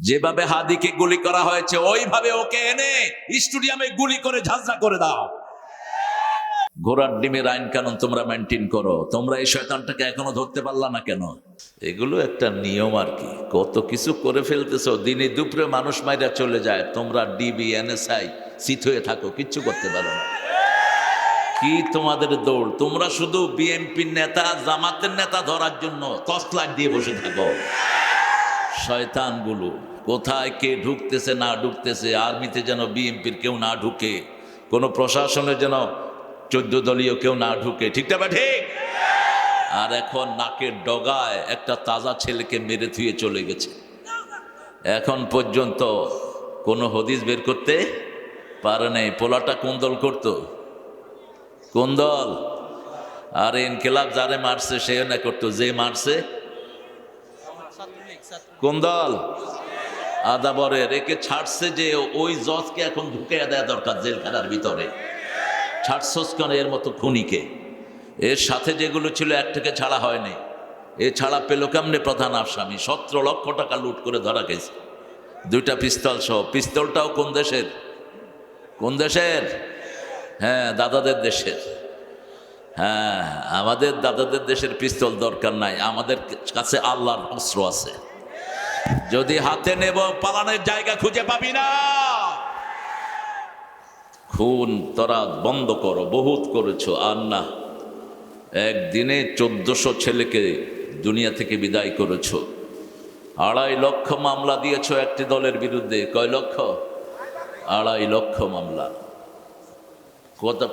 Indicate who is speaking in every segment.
Speaker 1: যেভাবে হাদিকে গুলি করা হয়েছে ওইভাবে ওকে এনে স্টেডিয়ামে গুলি করে ঝাঁঝরা করে দাও। ঘোড়ার ডিমের আইন কানুন তোমরা মেনটেন করো। তোমরা এই শয়তানটাকে এখনো ধরতে পারলা না কেন? এগুলো একটা নিয়ম আর কি। কত কিছু করে ফেলতেছো, দিনে দুপুরে মানুষ মাইরা চলে যায়, তোমরা ডিবি এনএসআই চিত হয়ে থাকো, কিচ্ছু করতে পারো না। কি তোমাদের দৌড়? তোমরা শুধু বিএনপির নেতা জামাতের নেতা ধরার জন্য টর্চলাইট দিয়ে বসে থাকো। শয়তানগুলো কোথায় কে ঢুকতেছে না ঢুকতেছে, আর্মিতে যেন বিএনপির কেউ না ঢুকে, কোনো প্রশাসনে যেন 14 দলীয় কেউ না ঢুকে, ঠিক না ঠিক? আর এখন নাকের ডগায় একটা তাজা ছেলেকে মেরে থুয়ে চলে গেছে। এখন পর্যন্ত কোনো হদিস বের করতে পারে নাই। পোলাটা কোন দল করতো? কোন দল? আর ইনকিলাব যারে মারছে সে না করতো, যে মারছে কোন দল? আদাবরে রেখে ছাড়ছে যে ওই জজকে এখন ঢুকে দেওয়া দরকার জেলখানার ভিতরে। ছাড়ছস কেন এর মতো খুনিকে? এর সাথে যেগুলো ছিল একটাকে ছাড়া হয়নি। এ ছাড়া পেল কেমনে প্রধান আসামি? 17 লক্ষ টাকা লুট করে ধরা গেছে, 2টা পিস্তল সহ। পিস্তলটাও কোন দেশের? কোন দেশের? হ্যাঁ, দাদাদের দেশের। হ্যাঁ, আমাদের দাদাদের দেশের পিস্তল দরকার নাই, আমাদের কাছে আল্লাহর অস্ত্র আছে। যদি হাতে নেব পালানোর জায়গা খুঁজে পাবি না। খুন তোরা বন্ধ করো, বহুত করেছো। আর না, একদিনে 1400 ছেলেকে দুনিয়া থেকে বিদায় করেছো। 2.5 লক্ষ মামলা দিয়েছো একটি দলের বিরুদ্ধে। কয় লক্ষ? 2.5 লক্ষ মামলা।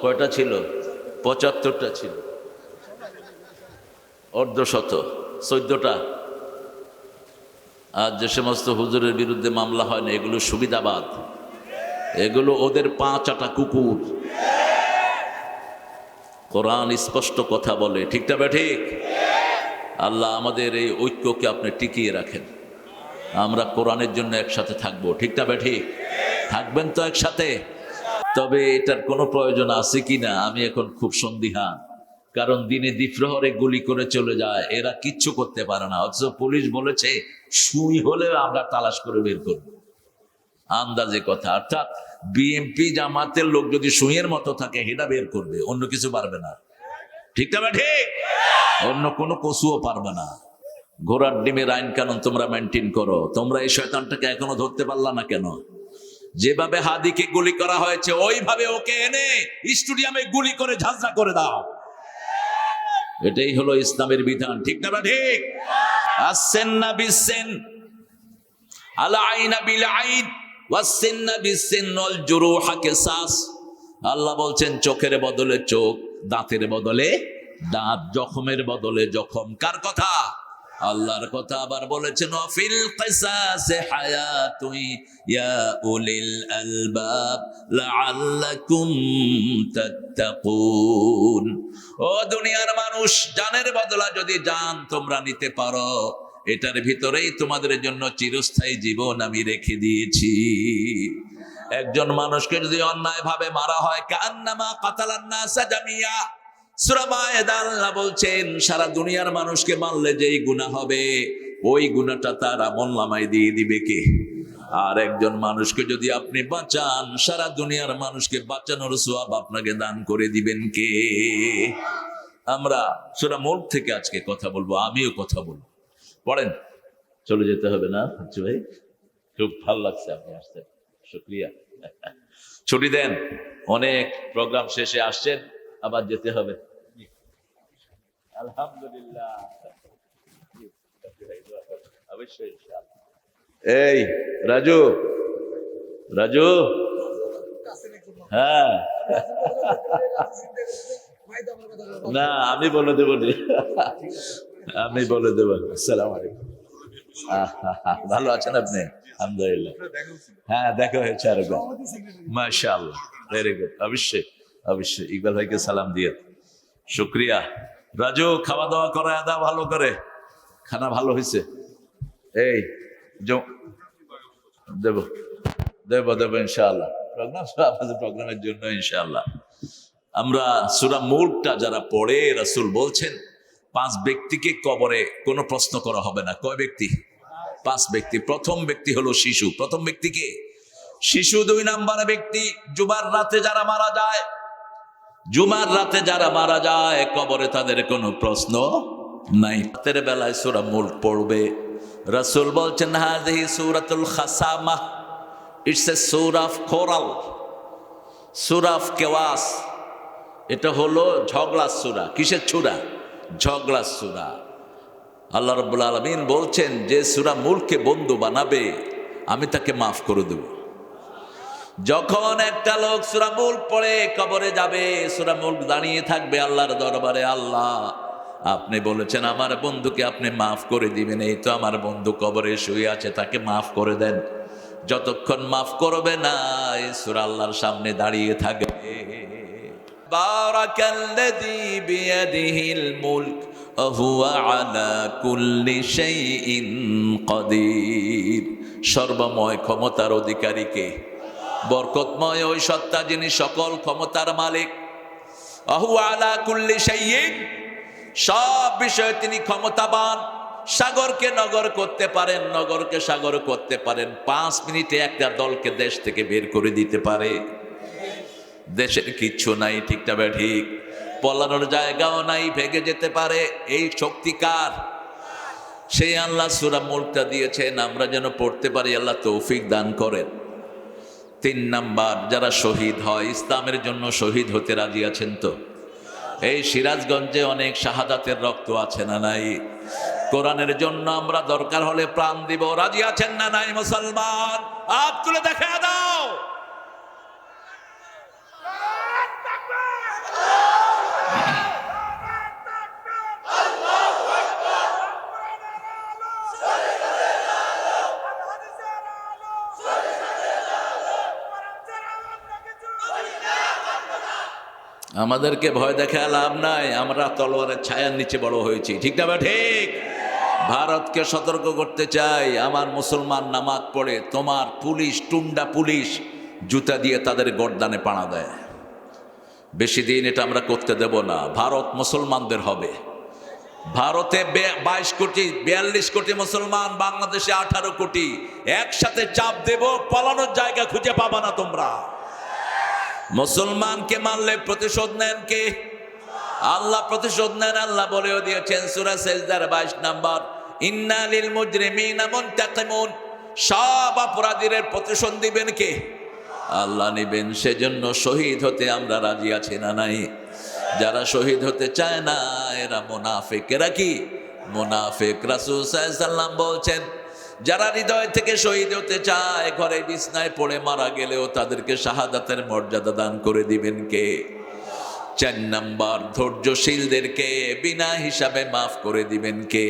Speaker 1: কয়টা ছিল? 75টা ছিল। অর্ধশত, 14টা। আর যে সমস্ত হুজুরের বিরুদ্ধে মামলা হয় না, এগুলো সুবিধাবাদ, এগুলো ওদের 5 আটা কুকুর। কোরআন স্পষ্ট কথা বলে, ঠিক না ঠিক? আল্লাহ আমাদের এই ঐক্যকে আপনি টিকিয়ে রাখেন। আমরা কোরআনের জন্য একসাথে থাকবো, ঠিক না ঠিক? থাকবেন তো একসাথে? তবে এটার কোনো প্রয়োজন আছে কিনা আমি এখন খুব সন্দিহান। কারণ দিনে দ্বিপ্রহরে গুলি করে চলে যায়, এরা কিচ্ছু করতে পারে না। অথচ পুলিশ বলেছে সুই হলেও আমরা তালাশ করে বের করব। আন্দাজে কথা। অর্থাৎ বিএনপি জামাতের লোক যদি সুইয়ের মতো থাকে সেটা বের করবে, অন্য কিছু পারবে না, ঠিক না ঠিক? অন্য কোনো কসুও পারবে না। ঘোড়ার ডিমের আইন কানুন তোমরা মেনটেন করো। তোমরা এই শয়তানটাকে এখনো ধরতে পারলা না কেন? যেভাবে হাদিকে গুলি করা হয়েছে ওইভাবে ওকে এনে স্টেডিয়ামে গুলি করে ঝাঁঝরা করে দাও। এটাই হলো ইসলামের বিধান, ঠিক না ঠিক? আসেন্না বিসেন আলা আইনা বিল আইন ওয়াসিন্না বিসিন ওয়াল জুরুহা কিসাস। আল্লাহ বলছেন চোখের বদলে চোখ, দাঁতের বদলে দাঁত, জখমের বদলে জখম। কার কথা? আল্লাহর কথা। আবার বলেছেন ওয়াফিল কিসাসে হায়াতুন ইয়া উলিল আলবাব লাআল্লাকুম তাত্তাকুন। ও দুনিয়ার মানুষ, জানের বদলা যদি জান তোমরা নিতে পারো, এটার ভিতরেই তোমাদের জন্য চিরস্থায়ী জীবন আমি রেখে দিয়েছি। একজন মানুষকে যদি অন্যায় ভাবে মারা হয়, কান্নামা কাতালান নাসা জামিয়া। সূরা মায়েদা আল্লাহ বলছেন সারা দুনিয়ার মানুষকে মারলে যেই গুনাহ হবে ওই গুনাহটা তার আমলনামায় দিয়ে দিবে কে? আর একজন মানুষকে যদি আপনি বাঁচান, সারা দুনিয়ার মানুষকে বাঁচানোর সওয়াব আপনাকে দান করে দিবেন কে? আমরা সূরা মুলক থেকে আজকে কথা বলবো, আমিও কথা বলবো। পড়েন। চলে যেতে হবে না ভাই? খুব ভালো লাগছে আপনি আসছেন, শুকরিয়া। ছুটি দেন, অনেক প্রোগ্রাম শেষে আসছেন, আবার যেতে হবে। আলহামদুলিল্লাহ, অবশ্যই। এই রাজু, রাজু, হ্যাঁ না আমি বলে দেবো, আমি বলে দেবো। আসসালামু আলাইকুম। ভালো আছেন আপনি? আলহামদুলিল্লাহ। হ্যাঁ, দেখা হয়েছে আরেকবার। মাশাআল্লাহ, ভেরি গুড। অবশ্যই অবশ্যই ইকবাল ভাইকে সালাম দিয়ে। শুক্রিয়া। রাজু, খাওয়া দাওয়া করে আদা ভালো করে, খানা ভালো হয়েছে। এই দেব দেব দেব ইনশাআল্লাহ। প্রোগ্রামের জন্য ইনশাআল্লাহ। আমরা সূরা মুলকটা যারা পড়ে, রাসূল বলছেন 5 ব্যক্তিকে কবরে কোনো প্রশ্ন করা হবে না। কয় ব্যক্তি? 5 ব্যক্তি। প্রথম ব্যক্তি হলো শিশু। প্রথম ব্যক্তি কে? শিশু। 2 নম্বর ব্যক্তি জুমার রাতে যারা মারা যায়। জুমার রাতে যারা মারা যায় কবরে তাদের কোনো প্রশ্ন নাই। রাতের বেলায় সূরা মুলক পড়বে। রাসূল বলছেন হাযিহি সূরাতুল খাসামাহ, it's a surah of quarrel, surah of chaos. এটা হলো ঝগড়ার সূরা। কিসের সূরা? ঝগড়ার সূরা। আল্লাহ রাব্বুল আলামিন বলছেন যে সূরা মুলককে বন্ধু বানাবে আমি তাকে মাফ করে দেব। যখন একটা লোক সূরা মুলক পড়ে কবরে যাবে, সূরা মুলক দাঁড়িয়ে থাকবে আল্লাহর দরবারে, আল্লাহ আপনি বলেছেন আমার বন্ধুকে আপনি মাফ করে দিবেন, এই তো আমার বন্ধু কবরে শুয়ে আছে, তাকে মাফ করে দেন। যতক্ষণ মাফ করবে না এই সূরা আল্লাহর সামনে দাঁড়িয়ে থাকবে। বারাকাল্লাযী বিয়াদিহিল মুলক ওয়া হুয়া আলা কুল্লি শাইইন কাদির। সর্বময় ক্ষমতার অধিকারী কে? বরকতময় ওই সত্তা যিনি সকল ক্ষমতার মালিক। ওয়া হুয়া আলা কুল্লি শাইইন, সব বিষয়ে তিনি ক্ষমতাবান। সাগরকে নগর করতে পারেন, নগরকে সাগর করতে পারেন। 5 মিনিটে একটা দলকে দেশ থেকে বের করে দিতে পারে। দেশের কিচ্ছু নাই, ঠিক না ঠিক? পলানোর জায়গাও নাই, ভেগে যেতে পারে। এই শক্তি কার? সেই আল্লাহ সূরা মুলকটা দিয়েছেন আমরা যেন পড়তে পারি। আল্লাহ তৌফিক দান করেন। 3 নাম্বার, যারা শহীদ হয়, ইসলামের জন্য শহীদ হতে রাজি আছেন তো? এই সিরাজগঞ্জে অনেক শাহাদাতের রক্ত আছে না নাই? কোরআনের জন্য আমরা দরকার হলে প্রাণ দিব, রাজি আছেন না নাই? মুসলমান হাত তুলে দেখা দাও। আমাদেরকে ভয় দেখা লাভ নাই, আমরা তলোয়ারের ছায়ার নিচে বড় হয়েছি, ঠিক না ঠিক? ভারতকে সতর্ক করতে চাই, আমার মুসলমান নামাজ পড়ে তোমার পুলিশ, টুন্ডা পুলিশ জুতা দিয়ে তাদের গর্দানে পাড়া দেয়। বেশি দিন এটা আমরা করতে দেব না। ভারত মুসলমানদের হবে। ভারতে 22 কোটি 42 কোটি মুসলমান, বাংলাদেশে 18 কোটি। একসাথে চাপ দেব, পালানোর জায়গা খুঁজে পাবা না তোমরা। মুসলমানকে মারলে প্রতিশোধ নেন কে? আল্লাহ প্রতিশোধ নেন। আল্লাহ বলেও দিয়েছেন সূরা সেজদার 22 নাম্বার, ইন্না লিল মুজরিমিনা মুনতাকিমুন। সব অপরাধীদের প্রতিশোধ দিবেন কে? আল্লাহ নেবেন। সেজন্য শহীদ হতে আমরা রাজি আছি না নাই? যারা শহীদ হতে চায় না এরা মুনাফিক। এরা কি? মুনাফিক। রাসূল সাল্লাল্লাহু আলাইহি ওয়াসাল্লাম বলছেন যারা হৃদয় থেকে শহীদ হতে চায় ঘরে বিছনায় পড়ে মারা গেলেও তাদেরকে শাহাদাতের মর্যাদা দান করে দিবেন কে? 4 নাম্বার, ধৈর্যশীলদেরকে বিনা হিসাবে মাফ করে দিবেন কে?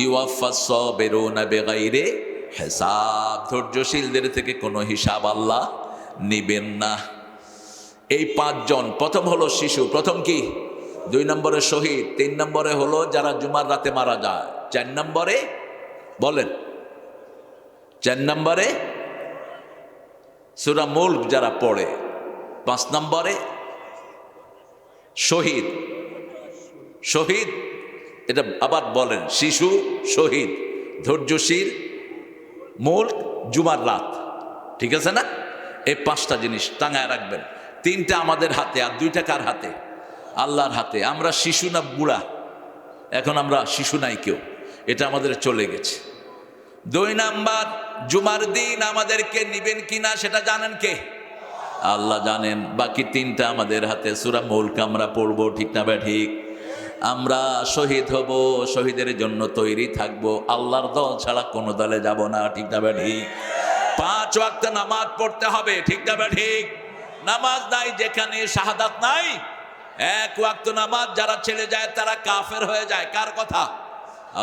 Speaker 1: ইউওয়াফাস সাবিরুনা বিগাইরি হিসাব। ধৈর্যশীলদের থেকে কোনো হিসাব আল্লাহ নিবেন না। এই 5 জন। প্রথম হলো শিশু। প্রথম কি? 2 নম্বরে শহীদ। 3 নম্বরে হলো যারা জুমার রাতে মারা যায়। 4 নম্বরে বলেন, 4 নম্বরে সূরা মুলক যারা পড়ে। 5 নম্বরে শহীদ। শহীদ এটা আবার বলেন, শিশু, শহীদ, ধৈর্যশীল, মুলক, জুমার রাত। ঠিক আছে না? এই 5টা জিনিস টাঙায় রাখবেন। 3টা আমাদের হাতে, আর 2টা কার হাতে? আল্লাহর হাতে। আমরা শিশু না বুড়া? এখন আমরা শিশু নাই কেউ, এটা আমাদের চলে গেছে। 2 নাম্বার, জুমার দিন আমাদেরকে নিবেন কিনা সেটা জানেন কে? আল্লাহ জানেন। বাকি 3টা আমাদের হাতে। সূরা মুলক আমরা পড়বো, ঠিক না ঠিক? আমরা শহীদ হব, শহীদের জন্য তৈরি থাকবো। আল্লাহর দল ছাড়া কোনো দলে যাব না, ঠিক না ঠিক? 5 ওয়াক্ত নামাজ পড়তে হবে, ঠিক না ঠিক? নামাজ নাই যেখানে শাহাদাত নাই। 1 ওয়াক্ত নামাজ যারা ছেড়ে যায় তারা কাফের হয়ে যায়। কার কথা?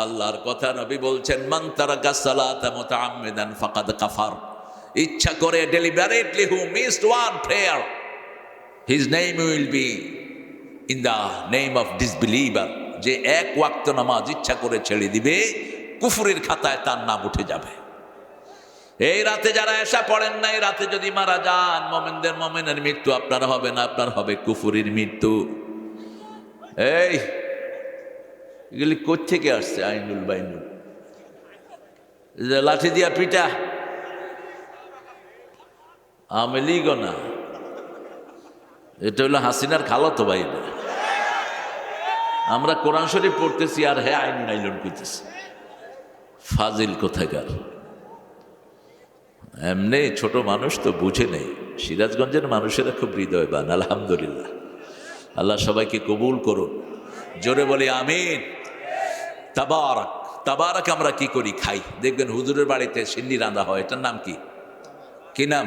Speaker 1: আল্লাহর কথা। নবী বলছেন মান তারাকা সালাতা মুতাআম্মিদান ফাকাদ কাফার। ইচ্ছা করে deliberately who missed one prayer, his name will be in the name of disbeliever। যে 1 ওয়াক্ত নামাজ ইচ্ছা করে ছেড়ে দিবে, কুফরের খাতায় তার নাম উঠে যাবে। এই রাতে যারা এশা পড়েন না, এই রাতে যদি মারা যান, মোমেনের মৃত্যু আপনার হবে না, আপনার হবে কুফরের মৃত্যু। এগুলি কোথেকে আসছে? আইনুল বাইনুল। যে লাঠি দিয়া পিটা, আওয়ামী লীগও না, এটা হলো হাসিনার খালাতো ভাই। আমরা কোরআন শরীফ পড়তেছি আর হ্যাঁ আইন নাইলন কইতেছি। ফাজিল কোথাকার। এমনি ছোট মানুষ তো বুঝে নেই। সিরাজগঞ্জের মানুষেরা খুব হৃদয়বান, আলহামদুলিল্লাহ। আল্লাহ সবাইকে কবুল করুন, জোরে বলি আমিন। তাবারাক, তাবারাক আমরা কি করি? খাই। দেখবেন হুজুরের বাড়িতে সিন্নি রান্না হয়, এটার নাম কি? কি নাম?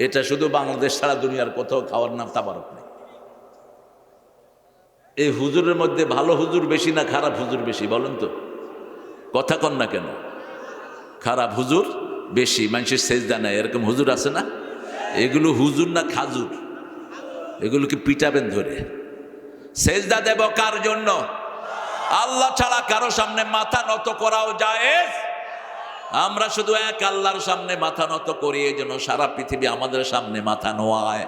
Speaker 1: এটা শুধু বাংলাদেশ ছাড়া দুনিয়ার কোথাও খাওয়ার নাম তাবারক নেই। এই হুজুরের মধ্যে ভালো হুজুর বেশি না খারাপ হুজুর বেশি? বলেন তো, কথা কন না কেন? খারাপ হুজুর বেশি, মানুষের সেজদা নেয়, এরকম হুজুর আছে না? এগুলো হুজুর না খাজুর? এগুলোকে পিটাবেন ধরে। সেজদা দেব কার জন্য? আল্লাহ ছাড়া কারো সামনে মাথা নত করাও জায়েজ। আমরা শুধু এক আল্লাহর সামনে মাথা নত করি, এই জন্য সারা পৃথিবী আমাদের সামনে মাথা নোয়ায়।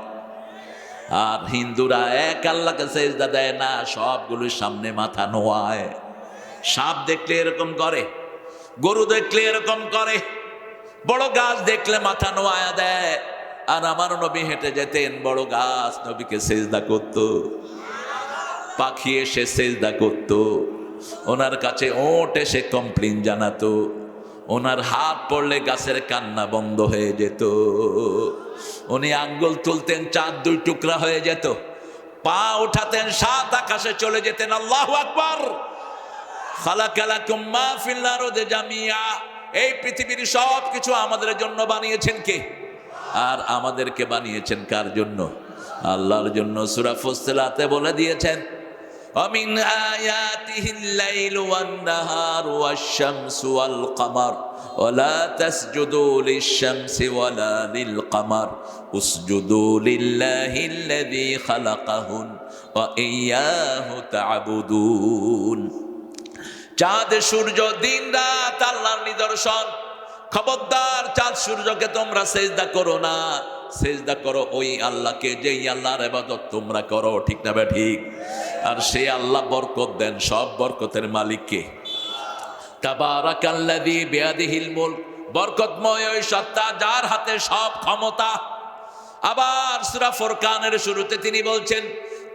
Speaker 1: আর হিন্দুরা এক আল্লাহকে সেজদা দেয় না, সবগুলোর সামনে মাথা নোয়ায়। সাপ দেখলে এরকম করে, গরু দেখলে এরকম করে, বড় গাছ দেখলে মাথা নোয়া দেয়। আর আমার নবী হেঁটে যেতেন, বড় গাছ নবীকে সেজদা করত, পাখি এসে সেজদা করত, ওনার কাছে ওট এসে কমপ্লেন জানাতো, ওনার হাত পড়লে গাছের কান্না বন্ধ হয়ে যেত, উনি আঙ্গুল তুলতেন চাঁদ দুই টুকরা হয়ে যেত, পা উঠাতেন সাত আকাশে চলে যেতেন। আল্লাহু আকবার। খালাকালাকুম মা ফিল আরদি জামিয়া। এই পৃথিবীর সব কিছু আমাদের জন্য বানিয়েছেন কে? আর আমাদেরকে বানিয়েছেন কার জন্য? আল্লাহর জন্য। সূরা ফুসসিলাতে বলে দিয়েছেন, ومن آياته الليل والنهار والشمس والقمر ولا تسجدوا للشمس ولا للقمر اسجدوا لله الذي خلقهن وإياه تعبدون। চাঁদ সূর্য দিন রাত আল্লাহর নিদর্শন। খবরদার চাঁদ সূর্যকে তোমরা সেজদা করো না, সেজদা করো ওই আল্লাহকে যেই আল্লাহর ইবাদত তোমরা করো, ঠিক না ভাই? ঠিক। আর সেই আল্লাহ বরকত দেন, সব বরকতের মালিক কে? তাবারাকাল্লাযী বিয়াদিহিল মুলক। বরকতময় ওই সত্তা যার হাতে সব ক্ষমতা। আবার সূরা ফুরকানের শুরুতে তিনি বলছেন,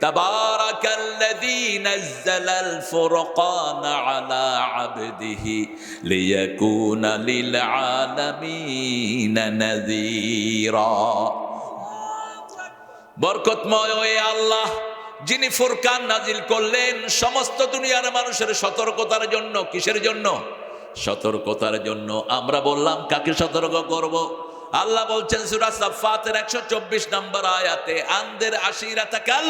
Speaker 1: তাবারাকাল্লাযী নাযালাল ফুরকানা আলা আবদিহি লিয়াকুনা লিল আলামিনা নাযীরা। বরকতময় ওই আল্লাহ যিনি ফুরকান নাজিল করলেন সমস্ত দুনিয়ার মানুষের সতর্কতার জন্য। কিসের জন্য? সতর্কতার জন্য। আমরা বললাম কাকে সতর্ক করব? আল্লাহ বলছেন সূরা সাফফাতের 124 নম্বর আয়াতে, আনদের আশিরাতাকাল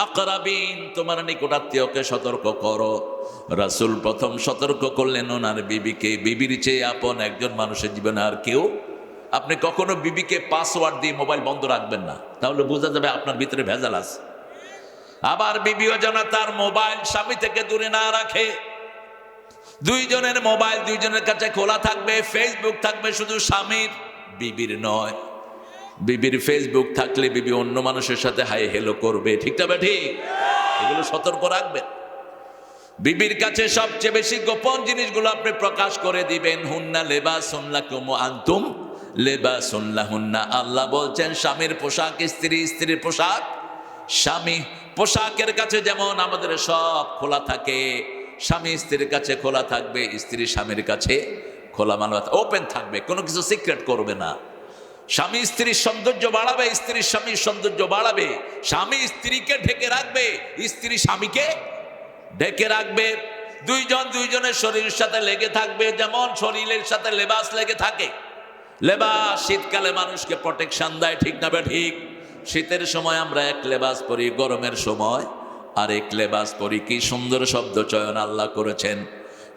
Speaker 1: আকরাবিন, তোমার নিকটাত্মীয়কে সতর্ক করো। রাসূল প্রথম সতর্ক করলেন ওনার বিবিকে। বিবির চেয়ে আপন একজন মানুষের জীবনে আর কেউ। আপনি কখনো বিবিকে পাসওয়ার্ড দিয়ে মোবাইল বন্ধ রাখবেন না, তাহলে বোঝা যাবে আপনার ভিতরে ভেজাল আছে। আবার বিবিও যেন তার মোবাইল স্বামী থেকে দূরে না রাখে। দুইজনের মোবাইল দুইজনের কাছে খোলা থাকবে। ফেসবুক থাকবে শুধু স্বামীর, বিবির নয়। বিবির ফেসবুক থাকলে বিবি অন্য মানুষের সাথে হাই হেলো করবে, ঠিক না ঠিক? এগুলো সতর্ক রাখবেন। বিবির কাছে সবচেয়ে বেশি গোপন জিনিসগুলো আপনি প্রকাশ করে দিবেন। হুন্না লিবাসুন লাকুম ওয়া আনতুম লিবাসুন লাহুন্না। আল্লাহ বলছেন স্বামীর পোশাক স্ত্রী, স্ত্রীর পোশাক স্বামী। পোশাকের কাছে যেমন আমাদের সব খোলা থাকে, স্বামী স্ত্রীর কাছে খোলা থাকবে, স্ত্রী স্বামীর কাছে খোলা, মানে ওপেন থাকবে, কোনো কিছু সিক্রেট করবে না। স্বামী স্ত্রীর সৌন্দর্য বাড়াবে, স্ত্রী স্বামীর সৌন্দর্য বাড়াবে। স্বামী স্ত্রীকে ঢেকে রাখবে, স্ত্রী স্বামীকে ঢেকে রাখবে। দুইজন দুইজনের শরীরের সাথে লেগে থাকবে, যেমন শরীরের সাথে লেবাস লেগে থাকে। লেবাস শীতকালে মানুষকে প্রোটেকশন দেয়, ঠিক না ঠিক? শীতের সময় আমরা এক লেবাস পরি, গরমের সময় আরেক লেবাস পরি। কি সুন্দর শব্দ চয়ন আল্লাহ করেছেন।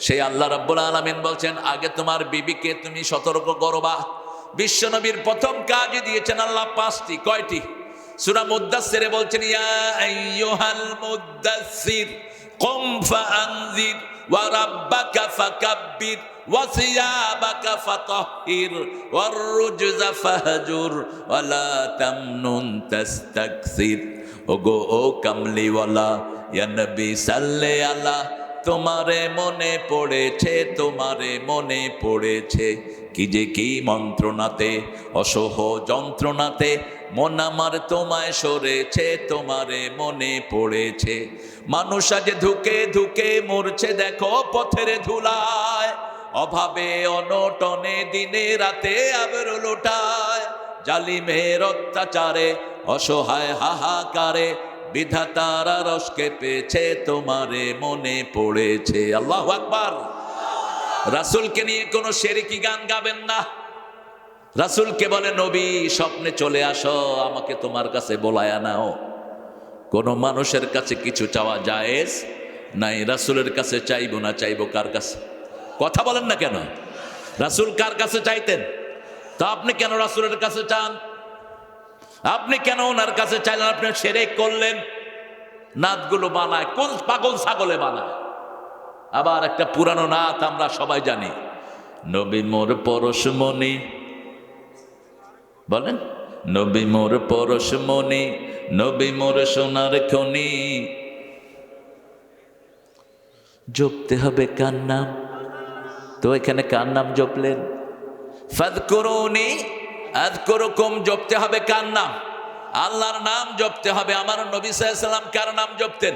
Speaker 1: সেই আল্লাহ রাব্বুল আলামিন বলছেন, আগে তোমার বিবিকে তুমি সতর্ক করবা। বিশ্বনবীর প্রথম কাজই দিয়েছেন আল্লাহ 5টি। কয়টি? সূরা মুদ্দাসসিরে বলছেন, ইয়া আইয়ুহাল মুদ্দাসসির কুম ফাআনজির ওয়া রাব্বাকা ফাকাব্বির ওয়া সিয়াবাকা ফাতাহহির ওয়ার রুজজা ফাহজুর ওয়া লা তামনুন তাস্তাকসির। ওগো ও কামলিওয়ালা, ইয়া নবী সাল্লি আলা তোমারে মনে পড়েছে, তোমারে মনে পড়েছে, কি যে কি মন্ত্রণাতে, অসহ যন্ত্রণাতে মন আমার তোমায় সরেছে, তোমারে মনে পড়েছে। মানুষ আজ ধুকে ধুকে মরছে দেখো পথের ধুলায়, অভাবে অনটনে দিনে রাতে আবরু লুটায়, জালিমের অত্যাচারে অসহায় হাহাকারে বিধাতারা রসকে পেয়েছে, তোমারে মনে পড়েছে। আল্লাহু আকবার। রাসূলকে নিয়ে কোনো শিরকি গান গাবেন না। রাসূলকে বলে নবী স্বপ্নে চলে আসো, আমাকে তোমার কাছে বলায়া নাও। কোনো মানুষের কাছে কিছু চাওয়া জায়েজ নাই, রাসূলের কাছে চাইবো না, চাইবো কার কাছে? কথা বলেন না কেন? রাসূল কার কাছে চাইতেন? তা আপনি কেন রাসূলের কাছে চান? আপনি কেন ওনার কাছে চাইলেন? আপনি শিরক করলেন। নাতগুলো বানায় কোন পাগল ছাগলে বানায়। আবার একটা পুরানো নাত আমরা সবাই জানি, নবী মোর পরশমণি, বলেন নবী মোর পরশমণি, নবী মোর সোনার খনি, জপতে হবে কার নাম? তো এখানে কার নাম জপলেন? ফাযকুরুনি আযকুরুকুম, জপতে হবে কার নাম? আল্লাহর নাম জপতে হবে। আমার নবী সাল্লাল্লাহু আলাইহি ওয়াসাল্লাম কার নাম জপতেন?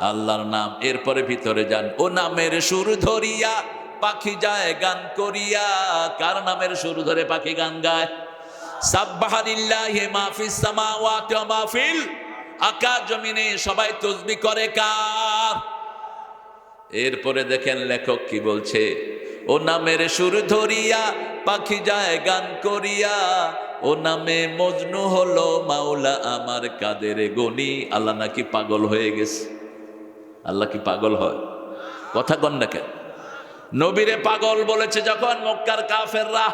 Speaker 1: আল্লাহর নাম। এরপরে ভিতরে যান, ও নামের সুর ধরিয়া পাখি যায় গান করিয়া। কার নামের সুর ধরে পাখি গান গায়? সাব্বাহা লিল্লাহি মা ফিস সামাওয়াতি ওয়া মা ফিল, আকাশ জমিনে সবাই তাসবিহ করে কার? এরপরে দেখেন লেখক কি বলছে, ও নামের সুর ধরিয়া পাখি যায় গান করিয়া, ও নামে মজনু হলো মাওলা আমার কাদের গনি। আল্লাহ নাকি পাগল হয়ে গেছে? আল্লাহ কি পাগল হয়? কথা কন না কেন? নবীরে পাগল বলেছে যখন মক্কার কাফেররা,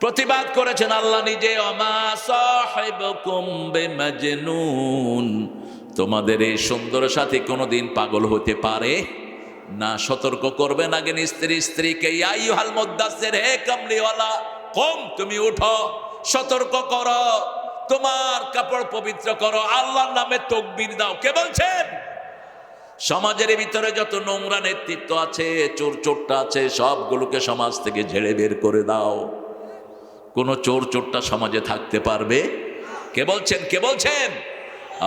Speaker 1: প্রতিবাদ করেছেন আল্লাহ নিজে, ওমা সাহিবুকুম বিমাজনুন, তোমাদের এই সুন্দর সাথী কোনোদিন পাগল হতে পারে না। সতর্ক করবেন আগে স্ত্রীকে, ইয়া আইয়ুহাল মুদ্দাসসির, হে কামলিওয়ালা কম, তুমি উঠো, সতর্ক করো, তোমার কাপড় পবিত্র করো, আল্লাহর নামে তাকবীর দাও। কে বলছেন? সমাজের ভিতরে যত নোংরা নেতৃত্ব আছে, চোর চোরটা আছে, সবগুলোকে সমাজ থেকে ঝেড়ে বের করে দাও। কোনো চোর চোরটা সমাজে থাকতে পারবে? কে বলছেন? কে বলছেন?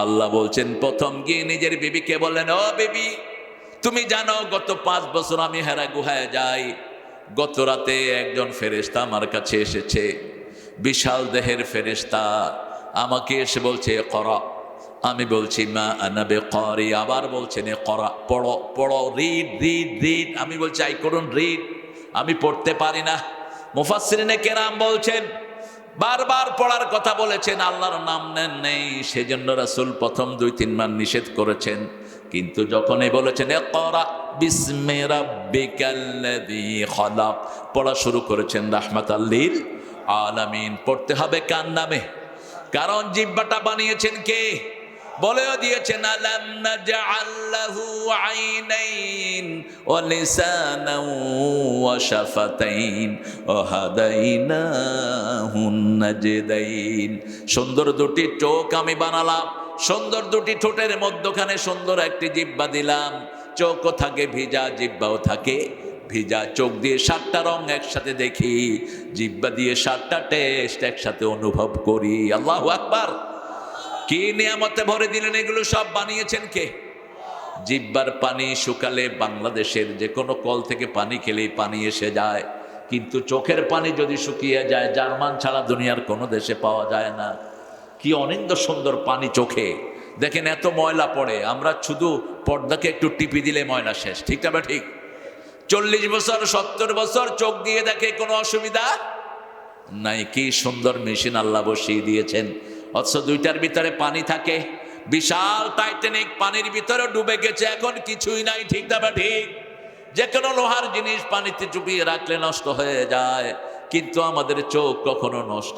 Speaker 1: আল্লাহ বলছেন, প্রথম গিয়ে নিজের বিবিকে বললেন, ও বিবি, তুমি জানো গত 5 বছর আমি হেরা গুহায় যাই, গত রাতে একজন ফেরেশতা আমার কাছে এসেছে, বিশাল দেহের ফেরেশতা, আমাকে এসে বলছে করা। আমি বলছি মা আনা বিকারি, আবার বলছেন করা, পড়ো পড়ো, রিড রিড রিড। আমি বলছি আই কুডন্ট রিড, আমি পড়তে পারি না। মুফাসসিরিনে কেরাম বলছেন বারবার পড়ার কথা বলেছেন, আল্লাহর নাম নেন নেই, সেজন্য রাসূল প্রথম 2-3 বার নিষেধ করেছেন। কিন্তু যখনই বলেছেন ইকরা বিসমি রাব্বিকাল্লাযী খলাক, পড়া শুরু করেছেন রাহমাতাল লিল আলামিন। পড়তে হবে কার নামে? কারণ জিহ্বাটা বানিয়েছেন কে? বলেও দিয়েছেন আলাম নাজআল লাহু আইনাইন ওয়া লিসানান ওয়া শাফাতাইন ওয়া হাদাইনাহুন নাজদাইন। সুন্দর দুটি চোখ আমি বানালাম, সুন্দর দুটি ঠোঁটের মধ্যখানে সুন্দর একটি জিহ্বা দিলাম। চোখও থাকে ভিজা, জিহ্বাও থাকে ভিজা। চোখ দিয়ে 7টা রং একসাথে দেখি, জিহ্বা দিয়ে 7টা টেস্ট একসাথে অনুভব করি। আল্লাহু আকবার। কি নিয়ামতে ভরে দিলেন, এগুলো সব বানিয়েছেন কে? জিহ্বার পানি শুকালে বাংলাদেশের যে কোনো কল থেকে পানি খেলেই পানি এসে যায়, কিন্তু চোখের পানি যদি শুকিয়ে যায়, জার্মান ছাড়া দুনিয়ার কোনো দেশে পাওয়া যায় না। কি অনিন্দ সুন্দর পানি চোখে। দেখেন এত ময়লা পড়ে, আমরা শুধু পর্দাকে একটু টিপি দিলে ময়লা শেষ। ঠিক না? ঠিক। 40 বছর 70 বছর চোখ দিয়ে দেখে কোনো অসুবিধা নাই। কি সুন্দর মেশিন আল্লাহ বসিয়ে দিয়েছেন, অথচ 2টার ভিতরে পানি থাকে। বিশাল টাইটানিক পানির ভিতরে ডুবে গেছে, এখন কিছুই নাই। ঠিক না? ঠিক। যে কোনো লোহার জিনিস পানিতে চুপিয়ে রাখলে নষ্ট হয়ে যায়, কিন্তু আমাদের চোখ কখনো নষ্ট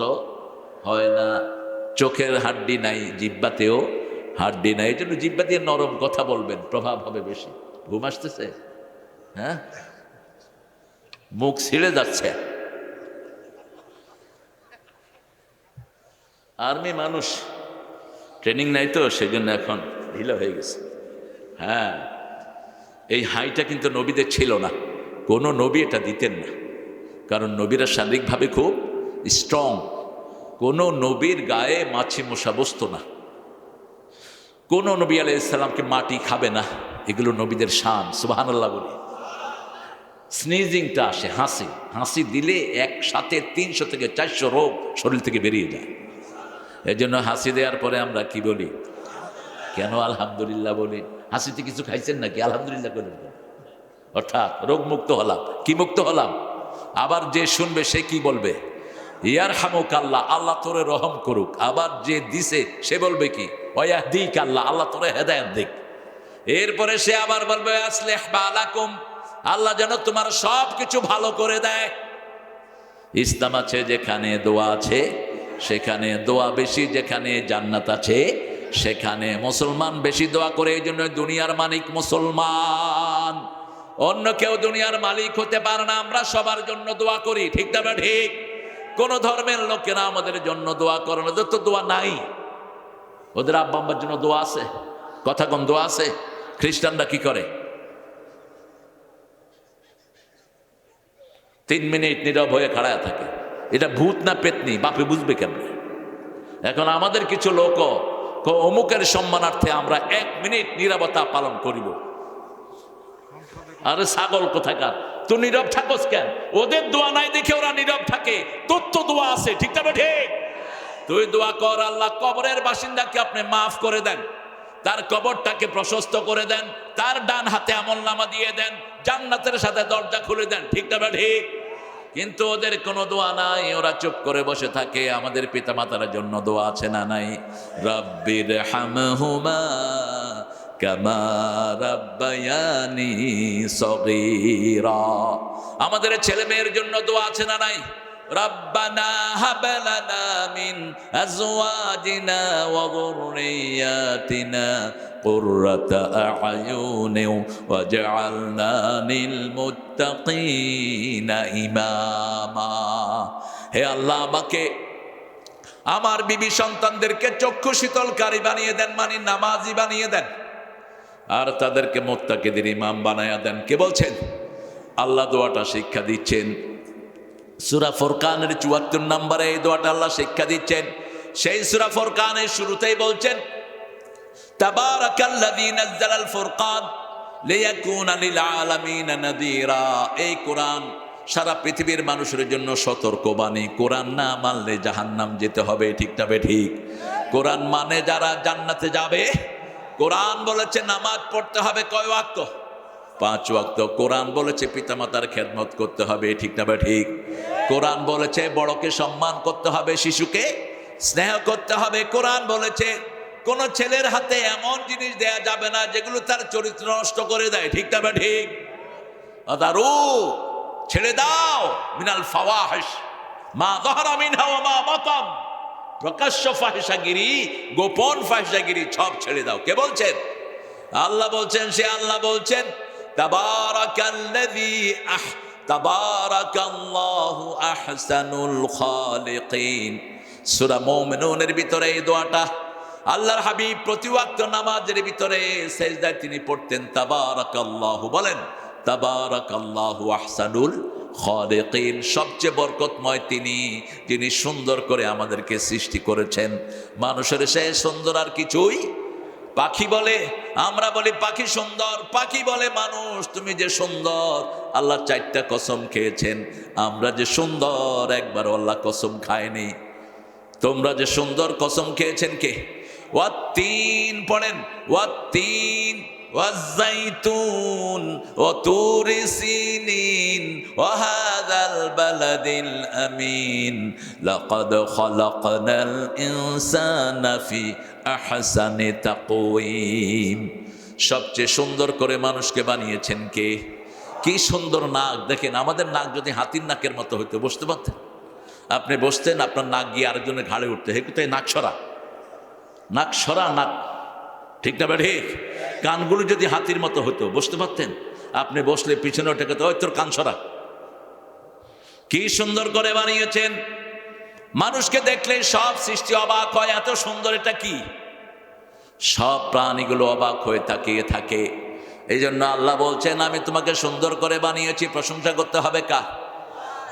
Speaker 1: হয় না। চোখের হাড্ডি নাই, জিহ্বাতেও হাড্ডি নাই। এই জন্য জিহ্বা দিয়ে নরম কথা বলবেন, প্রভাব হবে বেশি। ঘুম আসতেছে? হ্যাঁ, মুখ ছিঁড়ে যাচ্ছে। আর্মি মানুষ, ট্রেনিং নাই তো, সেজন্য এখন ঢিলা হয়ে গেছে। হ্যাঁ, এই হাইটা কিন্তু নবীদের ছিল না, কোনো নবী এটা দিতেন না, কারণ নবীরা শারীরিকভাবে খুব স্ট্রং। কোনো নবীর গায়ে মাছি মশা বসতো না, কোনো নবী আলাইহিস সালামকে মাটি খাবে না, এগুলো নবীদের শান। সুবহানাল্লাহ বলি। স্নিজিংটা আসে, হাসি, হাসি দিলে একসাথে 300 থেকে 400 রোগ শরীর থেকে বেরিয়ে যায়। এই জন্য হাসি দেওয়ার পরে আমরা কি বলি? কেন আলহামদুলিল্লাহ বলি? হাসিতে কিছু খাইছেন নাকি? আলহামদুলিল্লাহ করলেন, অর্থাৎ রোগ মুক্ত হলাম। কি মুক্ত হলাম? আবার যে শুনবে সে কি বলবে? ইয়ারহামুক আল্লাহ, আল্লাহ তোরে রহম করুক। আবার যে দিছে সে বলবে কি? ওয়াহদিক আল্লাহ, আল্লাহ তোরে হেদায়েত দিক। এরপরে সে আবার বলবে আসলিহ বালাকুম, আল্লাহ যেন তোমার সব কিছু ভালো করে দেয়। ইসলাম আছে যেখানে দোয়া আছে সেখানে দোয়া বেশি, যেখানে জান্নাত আছে সেখানে মুসলমান বেশি দোয়া করে। এই জন্য দুনিয়ার মালিক মুসলমান, অন্য কেউ দুনিয়ার মালিক হতে পারে না। আমরা সবার জন্য দোয়া করি, ঠিক না? ঠিক। কোন ধর্মের লোকেরা আমাদের জন্য দোয়া করে না, ওদের তো দোয়া নাই। ওদের আব্বা আম্মার জন্য দোয়া আছে, কথা কম, দোয়া আছে। খ্রিস্টানরা কি করে? 3 মিনিট নীরব হয়ে খাড়ায় থাকে। এটা ভূত না পেতনি, বাপে বুঝবে কেমনে? এখন আমাদের কিছু লোক অমুকের সম্মানার্থে আমরা 1 মিনিট নীরবতা পালন করিব। আরে ছাগল কোথাকার, তুই নীরব থাকস কেন? ওদের দোয়া নাই দেখে ওরা নীরব থাকে, তোর তো দোয়া আছে, ঠিক না? ঠিক। তুই দোয়া কর, আল্লাহ কবরের বাসিন্দাকে আপনি মাফ করে দেন, তার কবরটাকে প্রশস্ত করে দেন, তার ডান হাতে আমলনামা দিয়ে দেন, জান্নাতের সাথে দরজা খুলে দেন, ঠিক না? ঠিক। কিন্তু ওদের কোনো দোয়া নাই, ওরা চুপ করে বসে থাকে। আমাদের পিতামাতার জন্য দোয়া আছে না নাই? রাব্বির হামহুমা কামা রাব্বায়ানি সগীরা। আমাদের ছেলে মেয়ের জন্য দোয়া আছে না নাই? রাব্বানা হাব লানা মিন আজওয়াজিনা ওয়া যুররিয়াতিনা কুররাতা আ'য়ুনিন ওয়াজআলনা লিল মুত্তাকিনা ইমামা। হে আল্লাহ, আমাকে আমার বিবি সন্তানদেরকে চক্ষু শীতলকারী বানিয়ে দেন, মানে নামাজি বানিয়ে দেন, আর তাদেরকে মুত্তাকিদের ইমাম বানায়া দেন। কে বলছেন? আল্লাহ দোয়াটা শিক্ষা দিচ্ছেন। সূরা ফুরকানের ৭৪ নম্বরে এই দোয়াটা আল্লাহ শিক্ষা দিচ্ছেন। সেই সূরা ফুরকানের শুরুতেই বলছেন তাবারাকাল্লাযী নাযালাল ফুরকান লিয়াকুনা লিল আলামিনা নাযীরা। এই কোরআন সারা পৃথিবীর মানুষের জন্য সতর্কবাণী। কোরআন না মানলে জাহান্নাম যেতে হবে, ঠিক না? ঠিক। কোরআন মানে যারা জান্নাতে যাবে। কোরআন বলেছে নামাজ পড়তে হবে কয় ওয়াক্ত? 5 ওয়াক্ত। কোরআন বলেছে পিতামাতার খেদমত করতে হবে, ঠিক না? ঠিক। কোরআন বলেছে বড়কে সম্মান করতে হবে, শিশুকে স্নেহ করতে হবে। কোরআন বলেছে কোন ছেলের হাতে এমন জিনিস দেয়া যাবে না যেগুলো তার চরিত্র নষ্ট করে দেয়, ঠিক না? ঠিক। আদারু, ছেড়ে দাও মিনাল ফাওয়াহিশ মা যাহারা মিনহা ওয়া মা বাতান। প্রকাশ্য ফাহিশাগিরি, গোপন ফাহিশাগিরি সব ছেড়ে দাও। কে বলছেন? আল্লাহ বলছেন। সে আল্লাহ বলছেন তাবারাকাল্লাহু আহসানুল খালিকিন। সূরা মুমিনুনের ভিতরে এই দোয়াটা আল্লাহর হাবিব প্রতি ওয়াক্ত নামাজের ভিতরে সেজদায় তিনি পড়তেন তাবারাকাল্লাহু। বলেন তাবারাকাল্লাহু আহসানুল খালিকিন। সবচেয়ে বরকতময় তিনি, যিনি সুন্দর করে আমাদেরকে সৃষ্টি করেছেন। মানুষের সে সুন্দর আর কিছুই। পাখি বলে, আমরা বলি পাখি সুন্দর, পাখি বলে মানুষ তুমি যে সুন্দর। আল্লাহ 4টা কসম খেয়েছেন, আমরা যে সুন্দর একবার আল্লাহ কসম খায়নি। তোমরা যে সুন্দর কসম খেয়েছেন কে? ওয়াত্তিন পড়েন, ওয়াত্তিন ওয়াজ্জাইতুন ওয়া তুরি সিনিন ওয়া হাযাল বালাদিল আমিন লাকাদ খালাকনাল ইনসানা ফি আহসানি তাকওয়িম। সবচেয়ে সুন্দর করে মানুষকে বানিয়েছেন কে? কি সুন্দর নাক দেখেন। আমাদের নাক যদি হাতির নাকের মতো হইতো বসতে পারতেন? আপনি বসতেন, আপনার নাক গিয়ে আরেকজনের ঘাড়ে উঠতে, হে কোথায় নাক সরা, নাক সরা, নাক, ঠিক না? ঠিক। কানগুলো যদি হাতির মতো হতো বসতে পারতেন? আপনি বসলে পিছনে ওঠে তো ওই তোর কান সরা। কি সুন্দর করে বানিয়েছেন। মানুষকে দেখলে সব সৃষ্টি অবাক হয়, এত সুন্দর, এটা কি? সব প্রাণীগুলো অবাক হয়ে তাকিয়ে থাকে। এই জন্য আল্লাহ বলছেন আমি তোমাকে সুন্দর করে বানিয়েছি। প্রশংসা করতে হবে কার?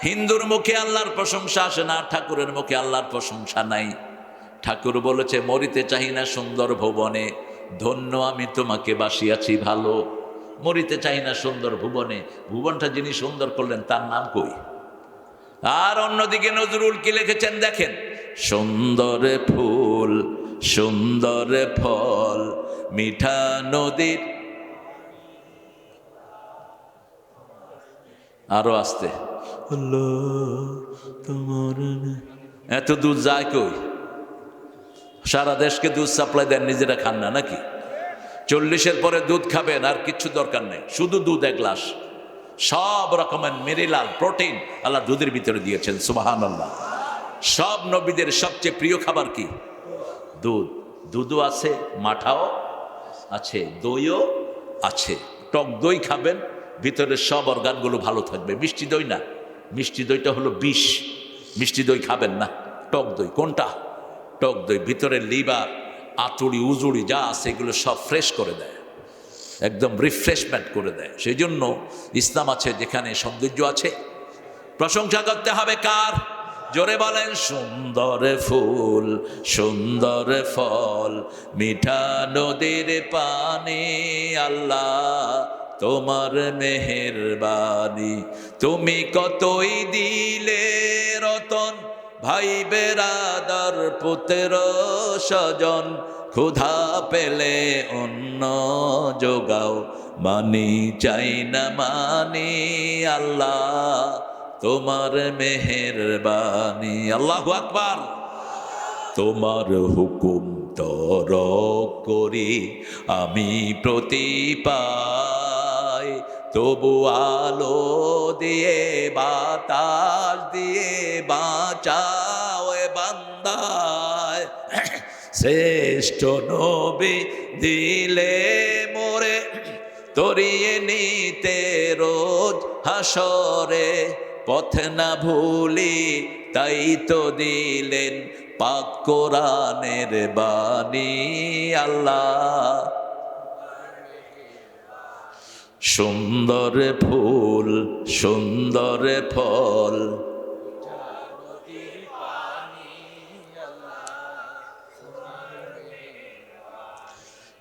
Speaker 1: হিন্দুর মুখে আল্লাহর প্রশংসা আসে না, ঠাকুরের মুখে আল্লাহর প্রশংসা নাই। ঠাকুর বলেছে মরিতে চাহি না সুন্দর ভুবনে, ধন্য আমি তোমাকে বাসিয়াছি ভালো। মরিতে চাহি না সুন্দর ভুবনে, ভুবনটা যিনি সুন্দর করলেন তার নাম কই? আর অন্যদিকে নজরুল কি লিখেছেন দেখেন, সুন্দর ফুল সুন্দর ফল মিঠা নদীর, আরো আসতে, তোমার এত দুধ যায় কই? সারা দেশকে দুধ সাপ্লাই দেন, নিজেরা খান না নাকি? 40-এর পরে দুধ খাবেন, আর কিচ্ছু দরকার নেই, শুধু দুধ এক গ্লাস। সব রকমের মিনারেল প্রোটিন আল্লাহ দুধের ভিতরে দিয়েছেন, সুবহানাল্লাহ। সব নবীদের সবচেয়ে প্রিয় খাবার কি? দুধ। দুধও আছে, মাঠাও আছে, দইও আছে। টক দই খাবেন, ভিতরে সব অর্গানগুলো ভালো থাকবে। মিষ্টি দই না, মিষ্টি দইটা হলো বিষ, মিষ্টি দই খাবেন না। টক দই কোনটা? টক দই ভিতরে লিভার আতুড়ি উজুড়ি যা আছে এগুলো সব ফ্রেশ করে দেয়, একদম রিফ্রেশমেন্ট করে দেয়। সেই জন্য ইসলাম আছে, যেখানে সৌন্দর্য আছে প্রশংসা করতে হবে কার? জোরে বলেন, সুন্দর ফুল সুন্দর ফল মিঠা নদীর পানি, আল্লাহ তোমার মেহেরবানি। তুমি কতই দিলে রতন, ভাই বেরাদার পুত্র স্বজন, ক্ষুধা পেলে অন্ন যোগাও, মানি চাই না মানি, আল্লাহ তোমার মেহেরবানি। আল্লাহু আকবার। তোমার হুকুম তরক করি আমি প্রতি পাই, তবু আলো দিয়ে বাতাস দিয়ে বাঁচাও এ বান্দায়। শ্রেষ্ঠ নবী দিলে মোরে তরিয়ে নিতে রোজ হাসরে, পথ না ভুলি তাই তো দিলেন পাক কোরআনের বাণী, আল্লাহ সুন্দর ফুল সুন্দর ফল।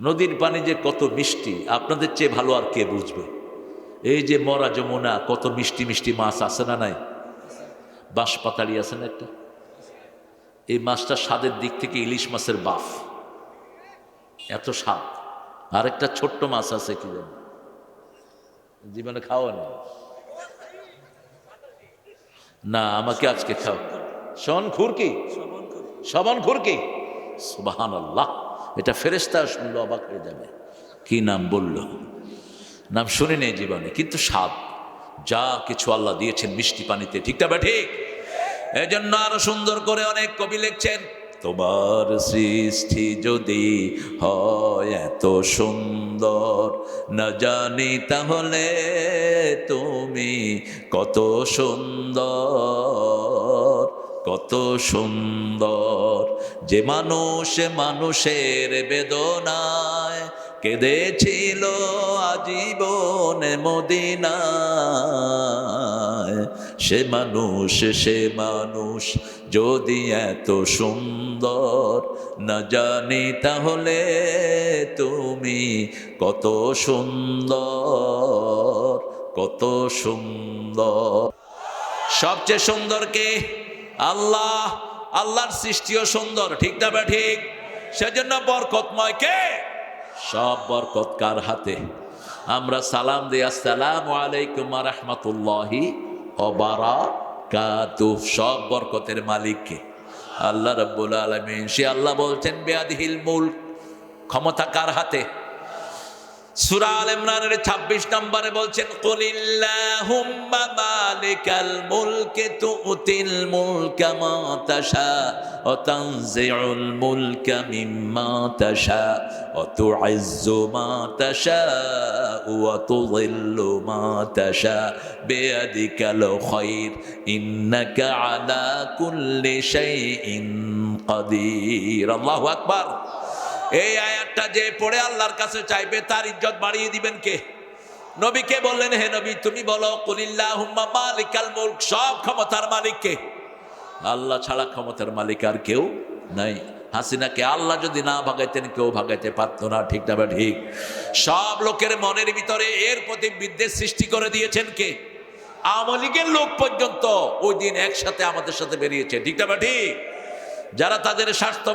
Speaker 1: নদীর পানি যে কত মিষ্টি আপনাদের চেয়ে ভালো আর কে বুঝবে? এই যে মরা যমুনা, কত মিষ্টি মিষ্টি মাছ আছে না নাই? বাঁশপাতাড়ি আছে না একটা, এই মাছটা স্বাদের দিক থেকে ইলিশ মাছের বাফ, এত স্বাদ। আর একটা ছোট্ট মাছ আছে, কি জানো, জীবনে খাওয়া নেই না, আমাকে আজকে খাও। শন খুরকি, শবন খুরকি, সুবহানাল্লাহ। এটা ফেরেশতা শুনলো অবাক হয়ে যাবে। কি নাম বলল? নাম শুনি নেই জীবনে, কিন্তু স্বাদ যা কিছু আল্লাহ দিয়েছেন মিষ্টি পানিতে, ঠিক না ঠিক? এই জন্য আরো সুন্দর করে অনেক কবি লিখছেন, তোমার সৃষ্টি যদি হয় এত সুন্দর, না জানি তাহলে তুমি কত সুন্দর, কত সুন্দর। যে মানুষ মানুষের বেদনায় কেঁদেছিল আজীবন মদিনায়, সে মানুষ যদি এত সুন্দর, না জানি তাহলে তুমি কত সুন্দর, কত সুন্দর। সবচেয়ে সুন্দর কে? আল্লাহ। আল্লাহর সৃষ্টিও সুন্দর, ঠিক না বা ঠিক? সেজন্য বরকতময় কে? সব বরকত কার হাতে? আমরা সালাম দিই, আসসালামু আলাইকুম ওয়া রাহমাতুল্লাহি ওয়া বারাকাতুহু। সব বরকতের মালিক কে? আল্লাহ রাব্বুল আলামিন। সে আল্লাহ বলছেন বিয়াদিহিল মুলক, ক্ষমতা কার হাতে? সূরা আল ইমরানের 26 নম্বরে বলছেন, কুলিল্লাহুম্মা মালিকাল মুলকি তুতিল মুলকা মা তাশা ওয়া তানজিউল মুলকা মিম্মা তাশা ওয়া তুইজ্জু মা তাশা ওয়া তুযিল্লু মা তাশা বিয়াদিকাল খায়র ইন্নাকা আলা কুল্লি শাইইন কাদির। আল্লাহু আকবার। এই আয়াতটা যে পড়ে আল্লাহর কাছে চাইবে তার ইজ্জত বাড়িয়ে দিবেন কে? নবীকে বললেন, হে নবী তুমি বলো কুলিল্লাহুম্মা মালিকাল মুলক, সব ক্ষমতার মালিক কে? আল্লাহ ছাড়া ক্ষমতার মালিক আর কেউ নাই। হাসিনাকে আল্লাহ যদি না ভাগাইতেন কেউ ভাগাইতে পারতো না, ঠিক না? ঠিক। সব লোকের মনের ভিতরে এর প্রতি বিদ্বেষ সৃষ্টি করে দিয়েছেন কে? আওয়ামী লীগের লোক পর্যন্ত ওই দিন একসাথে আমাদের সাথে বেরিয়েছে, ঠিক না? ঠিক। যারা তাদের স্বার্থ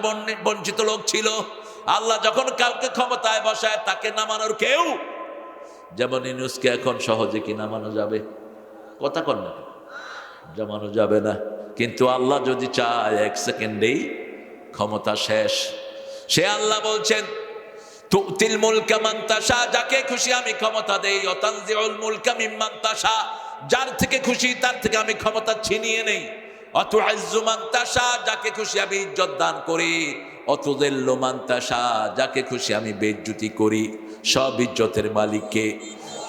Speaker 1: বঞ্চিত লোক ছিল, আল্লাহ যখন কাউকে ক্ষমতায় বসায় তাকে নামানোর কেউ, যেমন ইউনূসকে এখন সহজে কি নামানো যাবে? কথা কন না, জমানো যাবে না। কিন্তু আল্লাহ যদি চায় এক সেকেন্ডেই ক্ষমতা শেষ। সে আল্লাহ বলছেন তুতিল মুলকা মান তাশা, যাকে খুশি আমি ক্ষমতা দেই, ওয়া তানজিউল মুলকা মিম্মান তাশা, যার থেকে খুশি তার থেকে আমি ক্ষমতা ছিনিয়ে নেই, ওয়া তুইজ্জু মান তাশা, যাকে খুশি আমি ইজ্জত দান করি, ওয়া তুযিল্লু মান তাশা, যাকে খুশি আমি বেইজ্জতি করি। সব ইজ্জতের মালিক কে?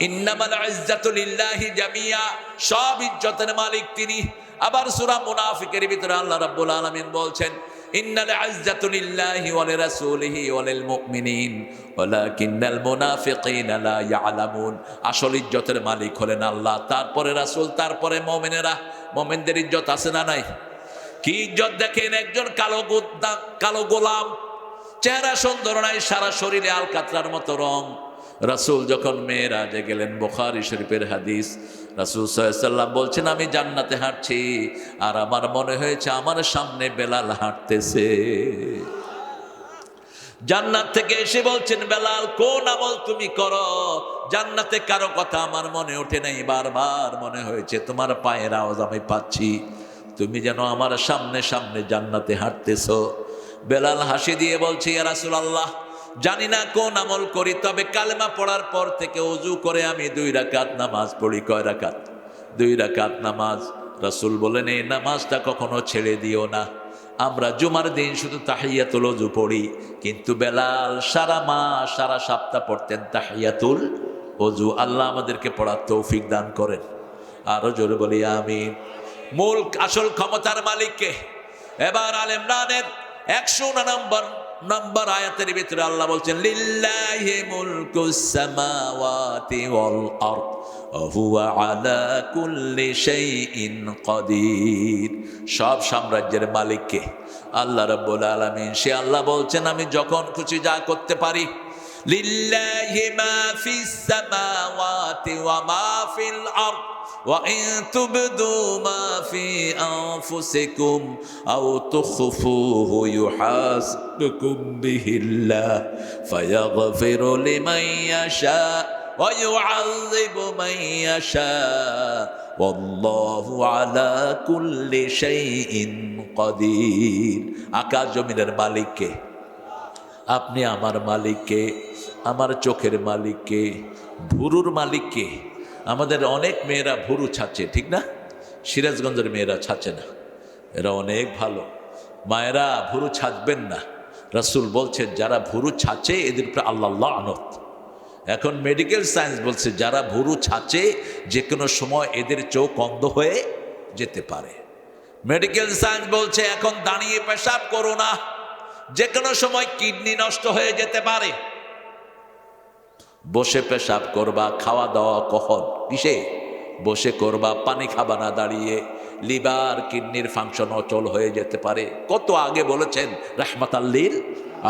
Speaker 1: ইন্নামাল ইজ্জাতু লিল্লাহি জামিয়া, সব ইজ্জতের মালিক তিনি। আবার সূরা মুনাফিকের ভিতরে আল্লাহ রাব্বুল আলামিন বলছেন ইন্নাল ইজ্জাতু লিল্লাহি ওয়া লিরাসূলিহি ওয়া লিল মুমিনিন ওয়ালাকিন্নাল মুনাফিকিনা লা ইয়ালামুন। আসল ইজ্জতের মালিক হলেন আল্লাহ, তারপরে রাসূল, তারপরে মুমিনেরা। মুমিনদের ইজ্জত আছে না নাই? কি ইজ্জত দেখেন, একজন কালো গোলাম, চেহারা সুন্দর নাই, সারা শরীরে আলকাতরার মতো রং। রাসূল যখন মেরাজে গেলেন, বুখারী শরীফের হাদিস, রাসূল সাল্লাল্লাহু আলাইহি ওয়াসাল্লাম বলছেন আমি জান্নাতে হাঁটছি আর আমার মনে হয়েছে আমার সামনে বেলাল হাঁটতেছে। জান্নাত থেকে এসে বলছেন বেলাল কোন আমল তুমি করো? জান্নাতে কারো কথা আমার মনে ওঠে নাই, বারবার মনে হয়েছে তোমার পায়ের আওয়াজ আমি পাচ্ছি, তুমি যেন আমার সামনে সামনে জান্নাতে হাঁটতেছো। বেলাল হাসি দিয়ে বলছে ইয়া রাসূলুল্লাহ, জানি না কোন আমল করি, তবে কালেমা পড়ার পর থেকে ওযু করে আমি 2 রাকাত নামাজ পড়ি। কয় রাকাত? 2 রাকাত নামাজ। রাসূল বলেন এই নামাজটা কখনো ছেড়ে দিও না। আমরা জুমার দিন শুধু তাহিয়াতুল ওযু পড়ি, কিন্তু বেলাল সারা মাস সারা সপ্তাহ পড়তেন তাহিয়াতুল ওযু। আল্লাহ আমাদেরকে পড়ার তৌফিক দান করেন, আরো জোরে বলি আমিন। মূল আসল ক্ষমতার মালিককে? এবার আলে ইমরানের 100 নম্বর আয়াতের ভিতরে আল্লাহ বলছেন লিল্লাহি মুলকুস সামাওয়াতি ওয়াল আরদ ওয়া হুয়া আলা কুল্লি শাইইন কাদির। সব সাম্রাজ্যের মালিককে আল্লাহ রাব্বুল আলামিন। সে আল্লাহ বলছেন আমি যখন খুশি যা করতে পারি। লিল্লাহি মা ফিস সামাওয়াতি ওয়া মা ফিল আরদ وَإِن تُبْدُوا مَا فِي أَنفُسِكُمْ أَوْ تُخْفُوهُ يُحَاسِبْكُم بِهِ اللَّهُ فَيَغْفِرُ لِمَن يَشَاءُ وَيُعَذِّبُ مَن يَشَاءُ وَاللَّهُ عَلَى كُلِّ شَيْءٍ قَدِيرٌ। আকাশ জমিনের মালিককে? আপনি আমার মালিককে, আমার চোখের মালিককে, ভুরুর মালিককে। আমাদের অনেক মেয়েরা ভুরু ছাচ্ছে, ঠিক না? সিরাজগঞ্জের মেয়েরা ছাচ্ছে না, এরা অনেক ভালো। মায়েরা ভুরু ছাঁচবেন না। রাসূল বলছেন যারা ভুরু ছাঁচে এদের উপরে আল্লাহ লানত। এখন মেডিকেল সায়েন্স বলছে যারা ভুরু ছাঁচে যে কোনো সময় এদের চোখ অন্ধ হয়ে যেতে পারে। মেডিকেল সায়েন্স বলছে এখন দাঁড়িয়ে পেশাব করো না, যে কোনো সময় কিডনি নষ্ট হয়ে যেতে পারে। বসে পেশাব করবা, খাওয়া দাওয়া কখন? কিসে? বসে করবা, পানি খাবা না দাঁড়িয়ে। লিভার কিডনির ফাংশন অচল হয়ে যেতে পারে। কত আগে বলেছেন রাহমাতাল লিল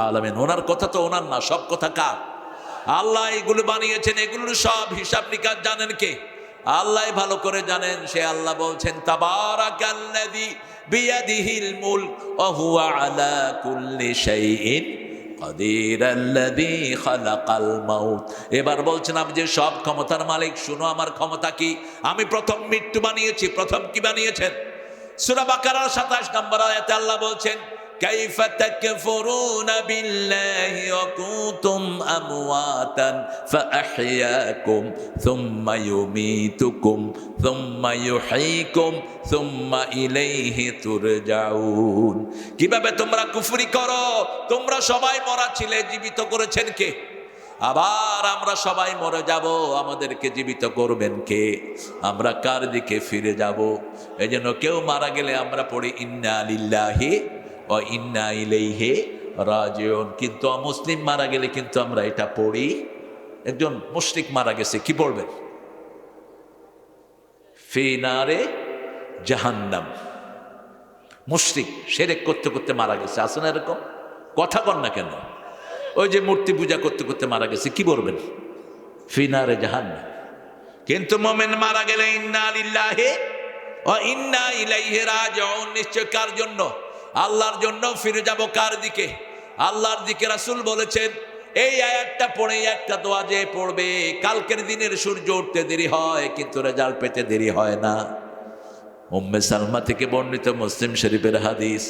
Speaker 1: আলামিন। ওনার কথা তো ওনার না, সব কথা কার? আল্লাহ এগুলো বানিয়েছেন, এগুলোর সব হিসাব নিকাশ জানেন কে? আল্লাহ ভালো করে জানেন। সে আল্লাহ বলছেন তাবারাকাল্লাযী বিয়াদিহিল মুলক ওয়া হুয়া আলা কুল্লি শাইইন কাদির আল্লাযী খালাকাল মাউত। এবার বলছেন আমি যে সব ক্ষমতার মালিক, শুনো আমার ক্ষমতা কি। আমি প্রথম মৃত্যু বানিয়েছি। প্রথম কি বানিয়েছেন? সূরা বাকারার 27 নম্বর আয়াতে আল্লাহ বলছেন কাইফা তাকফুরুনা বিল্লাহি ওয়া কুনতুম আমওয়াতান ফাআহইয়াকুম সুম্মা ইউমীতুকুম সুম্মা ইউহয়ীকুম সুম্মা ইলাইহি তুরজাউন। কিভাবে তোমরা কুফরি করো? তোমরা সবাই মরা ছিলে, জীবিত করেছেন কে? আবার আমরা সবাই মরে যাব, আমাদেরকে জীবিত করবেন কে? আমরা কার দিকে ফিরে যাব? এজন্য কেউ মারা গেলে আমরা পড়ি ইন্না লিল্লাহি ওয়া ইন্না ইলাইহি রাজিউন। কিন্তু অমুসলিম মারা গেলে কিন্তু আমরা এটা পড়ি। একজন মুশরিক মারা গেছে, কি পড়বেন? ফি নারে জাহান্নাম। মুশরিক শিরক করতে করতে মারা গেছে, আছে না এরকম? কথা কন না কেন? ওই যে মূর্তি পূজা করতে করতে মারা গেছে, কি বলবেন? ফি নারে জাহান্নাম। কিন্তু মুমিন মারা গেলে ইন্না লিল্লাহি ওয়া ইন্না ইলাইহি রাজিউন। নিশ্চয় কার জন্য? আল্লাহর জন্য ফিরে যাব। কার দিকে? আল্লাহর দিকে। রাসূল বলেছেন এই আয়াতটা পড়ে একটা দোয়া যে পড়বে, কালকের দিনের সূর্য উঠতে দেরি হয় কিন্তু রেজাল্ট পেতে দেরি হয় না। উম্মে সালমা থেকে বর্ণিত মুসলিম শরীফের হাদিস।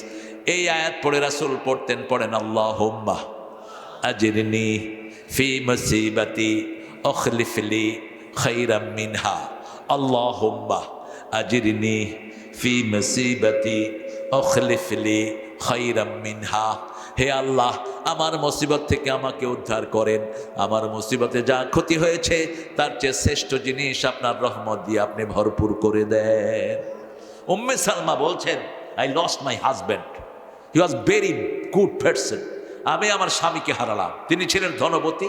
Speaker 1: এই আয়াত পড়ে রাসূল পড়তেন, পড়েন আল্লাহুম্মা আজিরনি ফি মুসিবাতি আখলিফ লি খায়রাম মিনহা। আল্লাহুম্মা আজিরনি ফি মুসিবাতি আখলিফ লি খায়রাম মিনহা। হে আল্লাহ, আমার মুসিবত থেকে আমাকে উদ্ধার করেন। আমার মুসিবতে যা ক্ষতি হয়েছে তার চেয়ে শ্রেষ্ঠ জিনিস আপনার রহমত দিয়ে আপনি ভরপুর করে দেন। উম্মে সালমা বলছেন I lost my husband, he was very good person. আমি আমার স্বামীকে হারালাম। তিনি ছিলেন ধনবতী,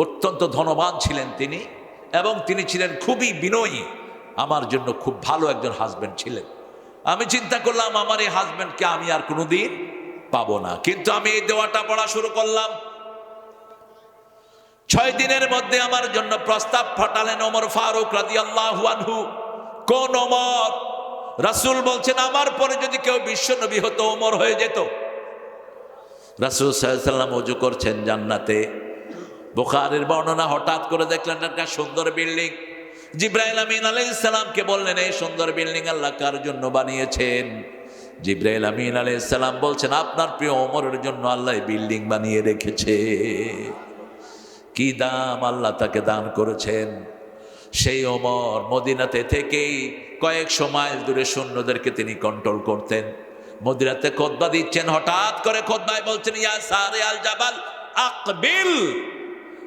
Speaker 1: অত্যন্ত ধনবান ছিলেন তিনি, এবং তিনি ছিলেন খুবই বিনয়ী। আমার জন্য খুব ভালো একজন হাজব্যান্ড ছিলেন। আমি চিন্তা করলাম আমার এই হাজব্যান্ডকে আমি আর কোনোদিন পাবো না। কিন্তু আমি এই দোয়াটা পড়া শুরু করলাম। 6 দিনের মধ্যে আমার জন্য প্রস্তাব পাঠালেন ওমর ফারুক রাদিয়াল্লাহু আনহু। কোন ওমর? রাসূল বলছেন আমার পরে যদি কেউ বিশ্ব নবী হতো ওমর হয়ে যেত। রাসূল সাল্লাল্লাহু আলাইহি ওয়াসাল্লাম ওযু করছেন জান্নাতে। বুখারীর বর্ণনা, হঠাৎ করে দেখলেন একটা সুন্দর বিল্ডিং। জিবরাইল আমিন আলাইহিস সালামকে বললেন এই সুন্দর বিল্ডিং আল্লাহ কার জন্য বানিয়েছেন? জিবরাইল আমিন আলাইহিস সালাম বলছেন আপনার প্রিয় ওমরের জন্য আল্লাহ বিল্ডিং বানিয়ে রেখেছে। কি দাম আল্লাহ তাকে দান করেছেন। সেই ওমর মদিনাতে থেকেই কয়েকশো মাইল দূরে সৈন্যদেরকে তিনি কন্ট্রোল করতেন। মদিনাতে খুতবা দিচ্ছেন, হঠাৎ করে খুতবায় বলছেন ইয়া সারে আল জাবাল আকবিল,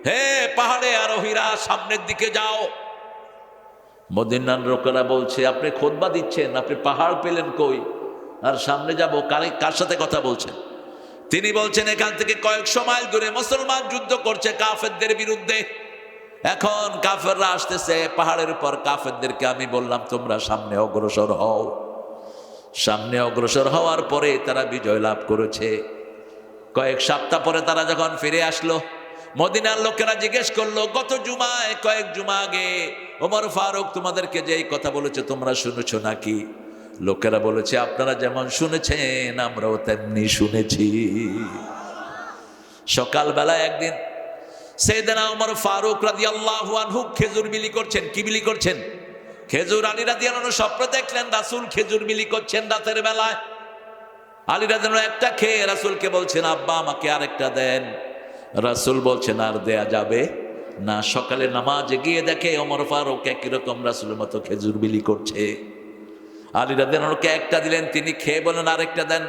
Speaker 1: হে পাহাড়ে আরোহীরা সামনের দিকে যাও। মদিনার লোকেরা বলছে আপনি খুতবা দিচ্ছেন, আপনি পাহাড় পেলেন কই আর সামনে যাব? কার সাথে কথা বলছেন? তিনি বলছেন এখান থেকে কয়েকশো মাইল দূরে মুসলমান যুদ্ধ করছে কাফেরদের বিরুদ্ধে। এখন কাফেররা আসতেছে পাহাড়ের উপর। কাফেরদেরকে আমি বললাম তোমরা সামনে অগ্রসর হও। সামনে অগ্রসর হওয়ার পরে তারা বিজয় লাভ করেছে। কয়েক সপ্তাহ পরে তারা যখন ফিরে আসলো, মদিনার লোকেরা জিজ্ঞেস করলো গত জুমায়, কয়েক জুমা আগে ওমর ফারুক তোমাদেরকে যে কথা বলেছে তোমরা শুনেছো নাকি? লোকেরা বলেছে আপনারা যেমন শুনেছেন আমরাও তেমনি শুনেছি। সকালবেলা একদিন সাইয়েদনা ওমর ফারুক রাদিয়াল্লাহু আনহু খেজুর বিলি করছেন। কি বিলি করছেন? খেজুর। আলী রাদিয়াল্লাহু আনহু স্বপ্নে দেখলেন রাসূল খেজুর বিলি করছেন রাতের বেলায়। আলী রাদিয়াল্লাহু আনহু একটা খেয়ে রাসূলকে বলছেন আব্বা আমাকে আরেকটা দেন। রাসূল বলছেন আর দেয়া যাবে না। সকালে নামাজে গিয়ে দেখে ওমর ফারুক একই রকম রাসূলের মতো খেজুর বিলি করছে। আলী রাদিয়াল্লাহু আনহুকে একটা দিলেন, তিনি খেয়ে বলেন আরেকটা দেন।